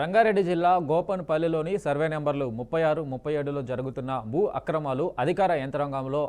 రంగారెడ్డి జిల్లా గోపన్పల్లిలోని సర్వే నెంబర్లు 36, 37లో జరుగుతున్న భూ అక్రమాలు అధికార యంత్రాంగంలో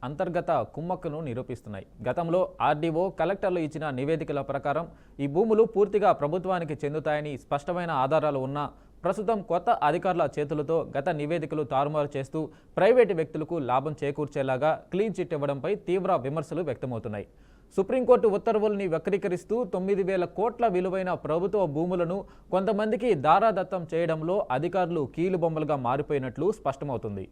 అంతర్గత కుమ్మక్కును నిరూపిస్తున్నాయి. గతంలో ఆర్డీఓ, కలెక్టర్లు ఇచ్చిన నివేదికల ప్రకారం ఈ భూములు పూర్తిగా ప్రభుత్వానికి చెందుతాయని స్పష్టమైన ఆధారాలు ఉన్నా ప్రస్తుతం కొత్త అధికారుల చేతులతో గత నివేదికలు తారుమారు చేస్తూ ప్రైవేటు వ్యక్తులకు లాభం చేకూర్చేలాగా క్లీన్ చిట్ ఇవ్వడంపై తీవ్ర విమర్శలు వ్యక్తమవుతున్నాయి. సుప్రీంకోర్టు ఉత్తర్వుల్ని వక్రీకరిస్తూ 9,000 కోట్ల విలువైన ప్రభుత్వ భూములను కొంతమందికి దారాదత్తం చేయడంలో అధికారులు కీలుబొమ్మలుగా మారిపోయినట్లు స్పష్టమవుతుంది.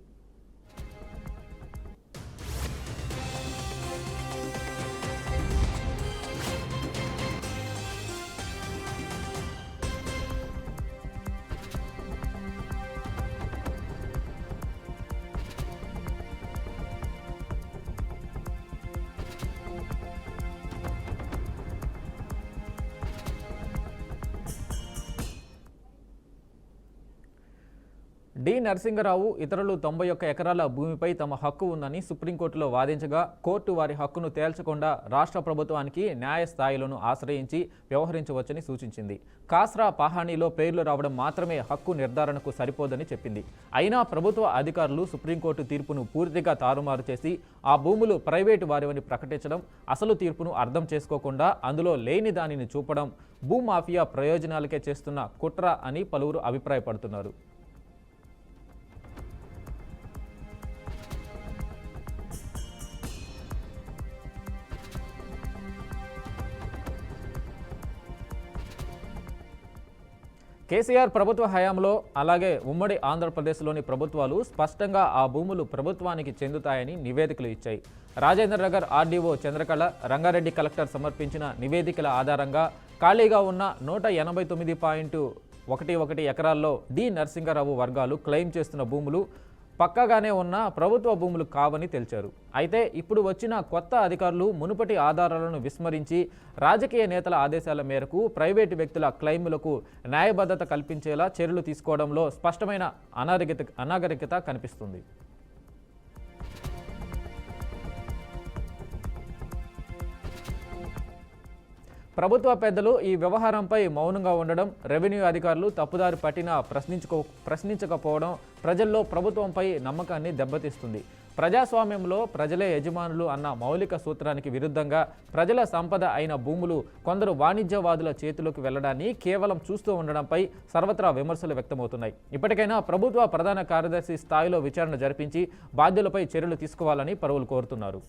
డి నరసింగరావు ఇతరులు 91 ఎకరాల భూమిపై తమ హక్కు ఉందని సుప్రీంకోర్టులో వాదించగా కోర్టు వారి హక్కును తేల్చకుండా రాష్ట్ర ప్రభుత్వానికి న్యాయస్థాయిలను ఆశ్రయించి వ్యవహరించవచ్చని సూచించింది. కాస్రా పహాణీలో పేర్లు రావడం మాత్రమే హక్కు నిర్ధారణకు సరిపోదని చెప్పింది. అయినా ప్రభుత్వ అధికారులు సుప్రీంకోర్టు తీర్పును పూర్తిగా తారుమారు చేసి ఆ భూములు ప్రైవేటు వారివని ప్రకటించడం, అసలు తీర్పును అర్థం చేసుకోకుండా అందులో లేని దానిని చూపడం భూమాఫియా ప్రయోజనాలకే చేస్తున్న కుట్ర అని పలువురు అభిప్రాయపడుతున్నారు. కేసీఆర్ ప్రభుత్వ హయాంలో అలాగే ఉమ్మడి ఆంధ్రప్రదేశ్లోని ప్రభుత్వాలు స్పష్టంగా ఆ భూములు ప్రభుత్వానికి చెందుతాయని నివేదికలు ఇచ్చాయి. రాజేంద్ర నగర్ ఆర్డీఓ చంద్రకళ, రంగారెడ్డి కలెక్టర్ సమర్పించిన నివేదికల ఆధారంగా ఖాళీగా ఉన్న 189.11 ఎకరాల్లో డి నరసింగరావు వర్గాలు క్లెయిమ్ చేస్తున్న భూములు పక్కాగానే ఉన్న ప్రభుత్వ భూములు కావని తేల్చారు. అయితే ఇప్పుడు వచ్చిన కొత్త అధికారులు మునుపటి ఆధారాలను విస్మరించి రాజకీయ నేతల ఆదేశాల మేరకు ప్రైవేటు వ్యక్తుల క్లెయిములకు న్యాయబద్ధత కల్పించేలా చర్యలు తీసుకోవడంలో స్పష్టమైన అనాగరికత కనిపిస్తుంది. ప్రభుత్వ పెద్దలు ఈ వ్యవహారంపై మౌనంగా ఉండడం, రెవెన్యూ అధికారులు తప్పుదారి పట్టినా ప్రశ్నించకపోవడం ప్రజల్లో ప్రభుత్వంపై నమ్మకాన్ని దెబ్బతీస్తుంది. ప్రజాస్వామ్యంలో ప్రజలే యజమానులు అన్న మౌలిక సూత్రానికి విరుద్ధంగా ప్రజల సంపద అయిన భూములు కొందరు వాణిజ్యవాదుల చేతిలోకి వెళ్లడాన్ని కేవలం చూస్తూ ఉండడంపై సర్వత్రా విమర్శలు వ్యక్తమవుతున్నాయి. ఇప్పటికైనా ప్రభుత్వ ప్రధాన కార్యదర్శి స్థాయిలో విచారణ జరిపించి బాధ్యులపై చర్యలు తీసుకోవాలని పలువురు కోరుతున్నారు.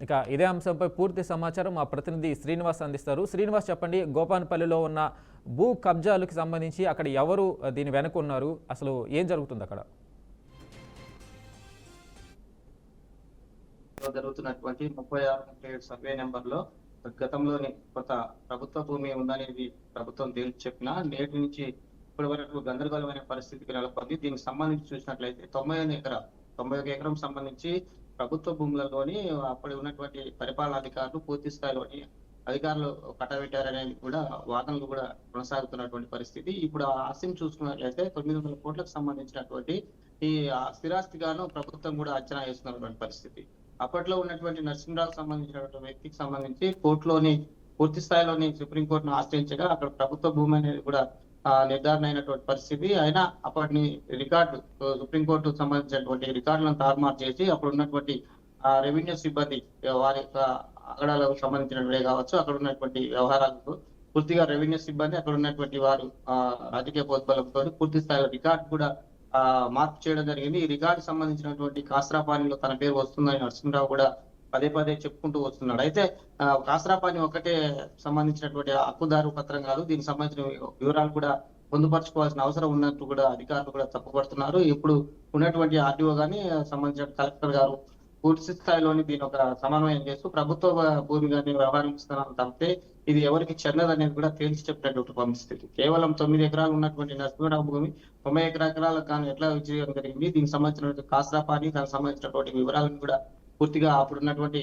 ఇక ఇదే అంశంపై పూర్తి సమాచారం మా ప్రతినిధి శ్రీనివాస్ అందిస్తారు. శ్రీనివాస్, చెప్పండి, గోపన్పల్లిలో ఉన్న భూ కబ్జాలకు సంబంధించి అక్కడ ఎవరు దీని వెనక ఉన్నారు, అసలు ఏం జరుగుతుంది అక్కడ? జరుగుతున్నటువంటి 36 సర్వే నెంబర్లో గతంలోని కొంత ప్రభుత్వ భూమి ఉందనేది ప్రభుత్వం తేల్చి చెప్పినా నేటి నుంచి ఇప్పటి వరకు గందరగోళమైన పరిస్థితికి నెలకొంది. దీనికి సంబంధించి చూసినట్లయితే 91 ఎకరం సంబంధించి ప్రభుత్వ భూములలోని అప్పటి ఉన్నటువంటి పరిపాలనా అధికారులు పూర్తి స్థాయిలోని అధికారులు కట్టబెట్టారనేది కూడా వాదనలు కూడా కొనసాగుతున్నటువంటి పరిస్థితి. ఇప్పుడు ఆ ఆస్తిని చూసుకున్నట్లయితే 900 కోట్లకు సంబంధించినటువంటి ఈ స్థిరాస్తిగాను ప్రభుత్వం కూడా అంచనా వేస్తున్నటువంటి పరిస్థితి. అప్పట్లో ఉన్నటువంటి నరసింహరావు సంబంధించినటువంటి వ్యక్తికి సంబంధించి కోర్టులోని పూర్తి స్థాయిలోని సుప్రీంకోర్టును ఆశ్రయించగా అక్కడ ప్రభుత్వ భూమి అనేది కూడా నిర్ధారణ అయినటువంటి పరిస్థితి. అయినా అప్పటి రికార్డు సుప్రీంకోర్టుకు సంబంధించినటువంటి రికార్డులను తారుమారు చేసి అప్పుడు ఉన్నటువంటి రెవెన్యూ సిబ్బంది వారి యొక్క అగడాలకు సంబంధించినటువంటి కావచ్చు, అక్కడ ఉన్నటువంటి వ్యవహారాలకు పూర్తిగా రెవెన్యూ సిబ్బంది అక్కడ ఉన్నటువంటి వారు రాజకీయ ప్రోద్బలంతో పూర్తి స్థాయిలో రికార్డు కూడా మార్పు చేయడం జరిగింది. ఈ రికార్డు సంబంధించినటువంటి కాస్రాపానిలో తన పేరు వస్తుందని నరసింహరావు కూడా పదే చెప్పుకుంటూ వస్తున్నాడు. అయితే కాస్రాపాని ఒకటే సంబంధించినటువంటి హక్కుదారు పత్రం కాదు, దీనికి సంబంధించిన వివరాలు కూడా పొందుపరచుకోవాల్సిన అవసరం ఉన్నట్టు కూడా అధికారులు కూడా తప్పుపడుతున్నారు. ఇప్పుడు ఉన్నటువంటి ఆర్డీఓ గాని సంబంధించిన కలెక్టర్ గారు పూర్తి స్థాయిలోని దీని ఒక సమన్వయం చేస్తూ ప్రభుత్వ భూమి కానీ వ్యవహరిస్తున్నాను తప్పితే ఇది ఎవరికి చెందదనేది కూడా తేల్చి చెప్పినటువంటి పరిస్థితి. కేవలం 9 ఎకరాలు ఉన్నటువంటి నరసింహరావు భూమి 90 ఎకరాలకు కానీ ఎట్లా విజయం జరిగింది, దీనికి సంబంధించినటువంటి కాస్రాపాని దానికి సంబంధించినటువంటి వివరాలను కూడా పూర్తిగా అప్పుడు ఉన్నటువంటి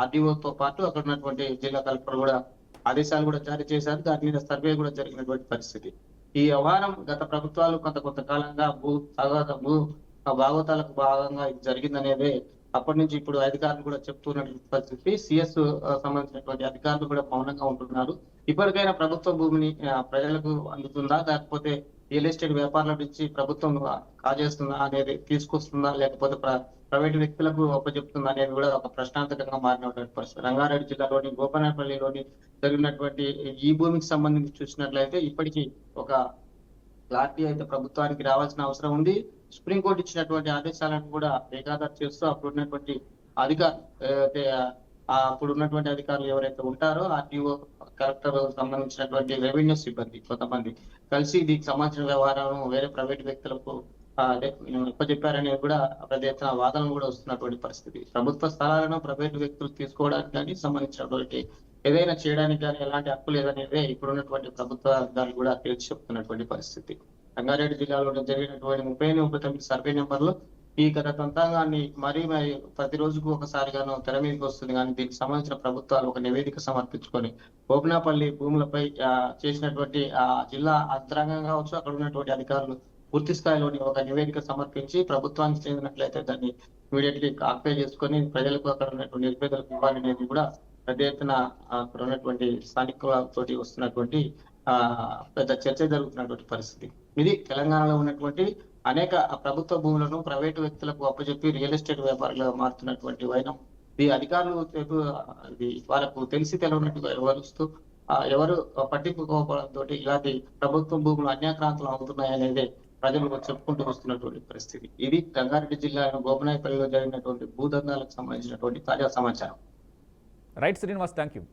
ఆర్డీఓతో పాటు అక్కడ ఉన్నటువంటి జిల్లా కలెక్టర్ కూడా ఆదేశాలు కూడా జారీ చేశారు. దాని మీద సర్వే కూడా జరిగినటువంటి పరిస్థితి. ఈ వ్యవహారం గత ప్రభుత్వాలు కొంతకాలంగా భూ భాగవతాలకు భాగంగా ఇది జరిగిందనేదే అప్పటి నుంచి ఇప్పుడు అధికారులు కూడా చెప్తున్నటువంటి పరిస్థితి. సిఎస్ సంబంధించినటువంటి అధికారులు కూడా మౌనంగా ఉంటున్నారు. ఇప్పటికైనా ప్రభుత్వ భూమిని ప్రజలకు అందుతుందా, లేకపోతే రియల్ ఎస్టేట్ వ్యాపారుల నుంచి ప్రభుత్వం కాజేస్తుందా అనేది తీసుకొస్తుందా, లేకపోతే ప్రైవేట్ వ్యక్తులకు అప్పచెప్తుందా అనేది కూడా ఒక ప్రశ్నార్థకంగా మారినటువంటి పరిస్థితి. రంగారెడ్డి జిల్లాలోని గోపనాయపల్లిలోని జరిగినటువంటి ఈ భూమికి సంబంధించి చూసినట్లయితే ఇప్పటికీ ఒక క్లారిటీ అయితే ప్రభుత్వానికి రావాల్సిన అవసరం ఉంది. సుప్రీంకోర్టు ఇచ్చినటువంటి ఆదేశాలను కూడా ఏకాదర్ చేస్తూ అప్పుడు ఉన్నటువంటి అధికారులు ఏదైతే అప్పుడు ఉన్నటువంటి అధికారులు ఎవరైతే ఉంటారో ఆర్టీఓ, కలెక్టర్ సంబంధించినటువంటి రెవెన్యూ సిబ్బంది కొంతమంది కలిసి దీనికి సంబంధించిన వ్యవహారాలను వేరే ప్రైవేట్ వ్యక్తులకు చెప్పారనేది కూడా పెద్ద ఎత్తున వాదనలు కూడా వస్తున్నటువంటి పరిస్థితి. ప్రభుత్వ స్థలాలను ప్రైవేట్ వ్యక్తులు తీసుకోవడానికి కానీ సంబంధించినటువంటి ఏదైనా చేయడానికి కానీ ఎలాంటి హక్కు లేదనేదే ఇప్పుడున్నటువంటి ప్రభుత్వ అధికారులు కూడా తేల్చి చెప్తున్నటువంటి పరిస్థితి. రంగారెడ్డి జిల్లాలో జరిగినటువంటి 39 సర్వే నెంబర్లు ఈ గత తంత్రాంగాన్ని మరి ప్రతి రోజుకు ఒకసారిగాను తెర మీదకి వస్తుంది. కానీ దీనికి సంబంధించిన ప్రభుత్వాలు ఒక నివేదిక సమర్పించుకొని గోపనాపల్లి భూములపై చేసినటువంటి జిల్లా అంతరంగం కావచ్చు, అక్కడ ఉన్నటువంటి అధికారులు పూర్తి స్థాయిలోని ఒక నివేదిక సమర్పించి ప్రభుత్వానికి చెందినట్లయితే దాన్ని ఇమీడియట్లీ ఆక్యుపై చేసుకొని ప్రజలకు అక్కడ ఉన్నటువంటి నిరుపేదలకు ఇవ్వాలనేది కూడా పెద్ద ఎత్తున అక్కడ ఉన్నటువంటి స్థానికులతోటి వస్తున్నటువంటి పెద్ద చర్చ జరుగుతున్నటువంటి పరిస్థితి. ఇది తెలంగాణలో ఉన్నటువంటి అనేక ప్రభుత్వ భూములను ప్రైవేటు వ్యక్తులకు అప్పచెప్పి రియల్ ఎస్టేట్ వ్యాపారులుగా మారుతున్నటువంటి వైనం. ఈ అధికారులు ఇది వాళ్ళకు తెలిసి తెలవనట్టు వ్యవహరిస్తూ ఎవరు పట్టింపుకోవడంతో ఇలాంటి ప్రభుత్వ భూములు అన్యాక్రాంతులు అవుతున్నాయనేది ప్రజలు చెప్పుకుంటూ వస్తున్నటువంటి పరిస్థితి. ఇది రంగారెడ్డి జిల్లా గోపనాయపల్లిలో జరిగినటువంటి భూదందాలకు సంబంధించినటువంటి తాజా సమాచారం. Right Srinivas, thank you.